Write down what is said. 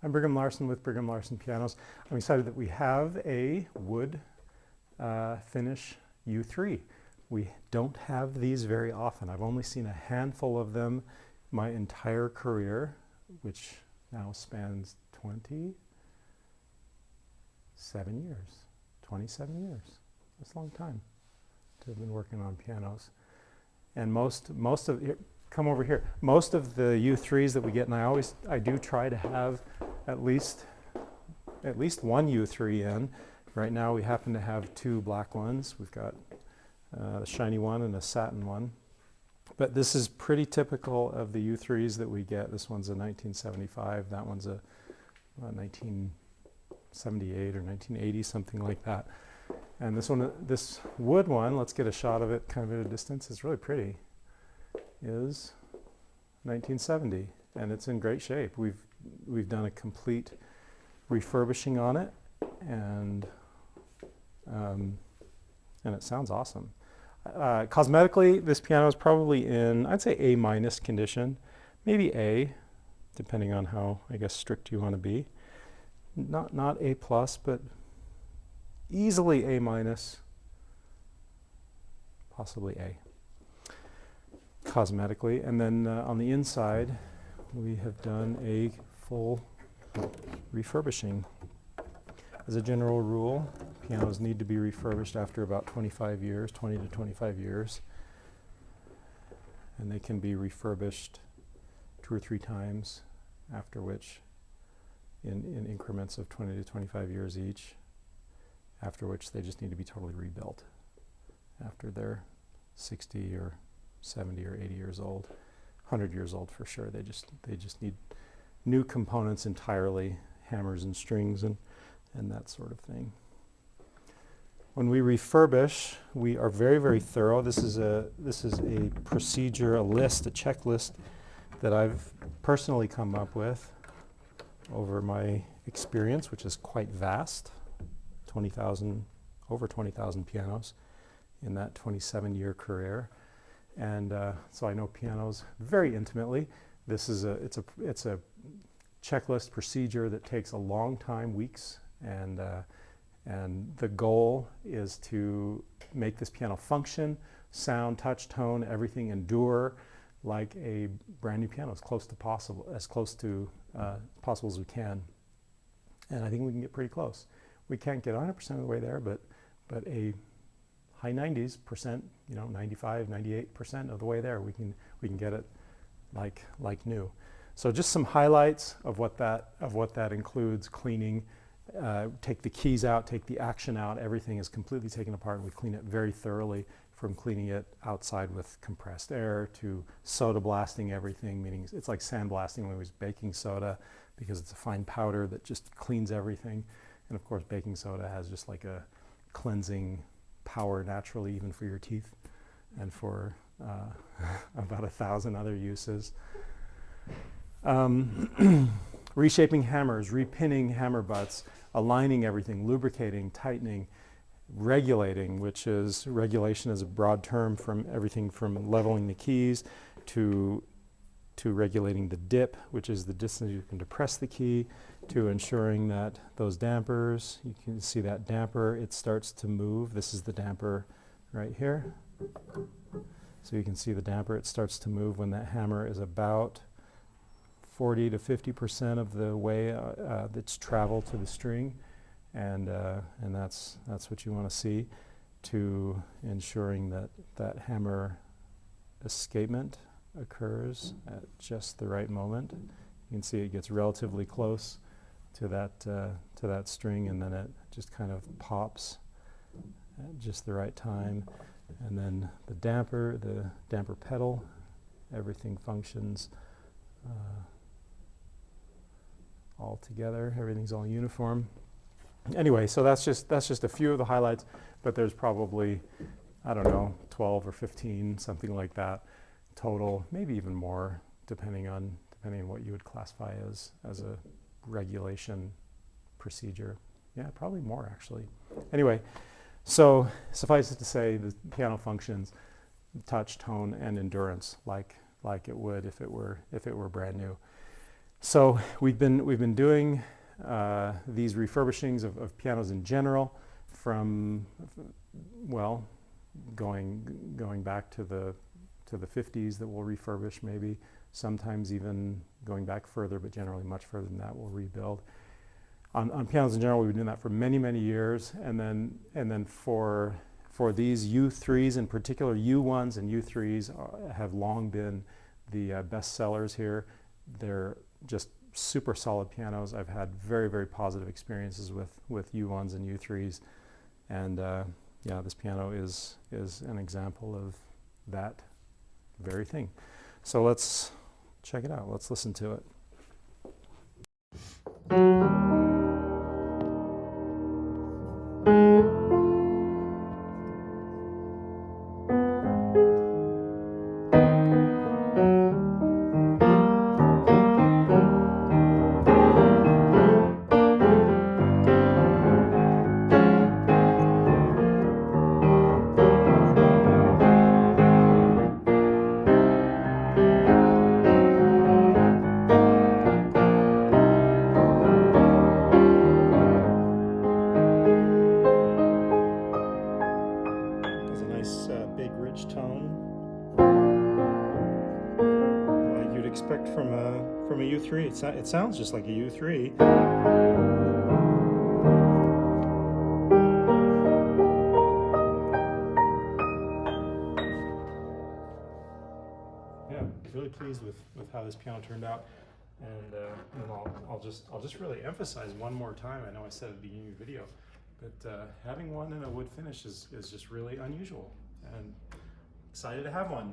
I'm Brigham Larson with Brigham Larson Pianos. I'm excited that we have a wood finish U3. We don't have these very often. I've only seen a handful of them my entire career, which now spans 27 years. 27 years. That's a long time to have been working on pianos. And most of come over here. Most of the U3s that we get, and I do try to have at least one U3 in. Right now we happen to have two black ones. We've got a shiny one and a satin one. But this is pretty typical of the U3s that we get. This one's a 1975. That one's a 1978 or 1980, something like that. And this one, this wood one, let's get a shot of it kind of at a distance. It's really pretty. Is 1970, and it's in great shape. We've done a complete refurbishing on it, and it sounds awesome. Cosmetically, this piano is probably in, I'd say, A- condition, maybe A, depending on how, I guess, strict you want to be. Not A+, but easily A-, possibly A. Cosmetically, and then on the inside we have done a full refurbishing. As a general rule, pianos need to be refurbished after about 25 years, 20 to 25 years, and they can be refurbished 2 or 3 times, after which in increments of 20 to 25 years each, after which they just need to be totally rebuilt after they're 60 or 70 or 80 years old, 100 years old for sure. They just need new components entirely, hammers and strings and that sort of thing. When we refurbish, we are very, very thorough. This is a procedure, a checklist that I've personally come up with over my experience, which is quite vast. Over 20,000 pianos in that 27-year career. And so I know pianos very intimately. It's a checklist procedure that takes a long time, weeks, and the goal is to make this piano function, sound, touch, tone, everything endure like a brand new piano, as close to possible as we can. And I think we can get pretty close. We can't get 100% of the way there, but a high 90s%, 95, 98% of the way there, we can get it like new. So just some highlights of what that includes: cleaning, take the keys out, take the action out. Everything is completely taken apart. We clean it very thoroughly, from cleaning it outside with compressed air to soda blasting everything, meaning it's like sandblasting when we use baking soda, because it's a fine powder that just cleans everything. And of course, baking soda has just like a cleansing power naturally, even for your teeth, and for about 1,000 other uses. Reshaping hammers, repinning hammer butts, aligning everything, lubricating, tightening, regulating, which is, regulation is a broad term from everything from leveling the keys to regulating the dip, which is the distance you can depress the key, to ensuring that those dampers, you can see that damper, it starts to move. This is the damper right here. So you can see the damper, it starts to move when that hammer is about 40 to 50% of the way that's traveled to the string, and that's what you want to see, to ensuring that hammer escapement occurs at just the right moment. You can see it gets relatively close to that string, and then it just kind of pops at just the right time. And then the damper pedal, everything functions all together. Everything's all uniform. Anyway, so that's just a few of the highlights, but there's probably, I don't know, 12 or 15, something like that total, maybe even more, depending on what you would classify as a regulation procedure. Yeah, probably more actually. Anyway, so suffice it to say, the piano functions touch, tone, and endurance like it would if it were brand new. So we've been doing these refurbishings of pianos in general, from, well, going back to the 50s that we'll refurbish, maybe sometimes even going back further, but generally much further than that we'll rebuild. On pianos in general, we've been doing that for many years, and then for these U3s in particular, U1s and U3s have long been the best sellers here. They're just super solid pianos. I've had very positive experiences with U1s and U3s, and yeah, this piano is an example of that very thing. So let's check it out. Let's listen to it. Big rich tone, like you'd expect from a U3. It sounds just like a U3. Yeah, really pleased with how this piano turned out, and I'll just really emphasize one more time. I know I said at the beginning of the video, but having one in a wood finish is just really unusual, and excited to have one.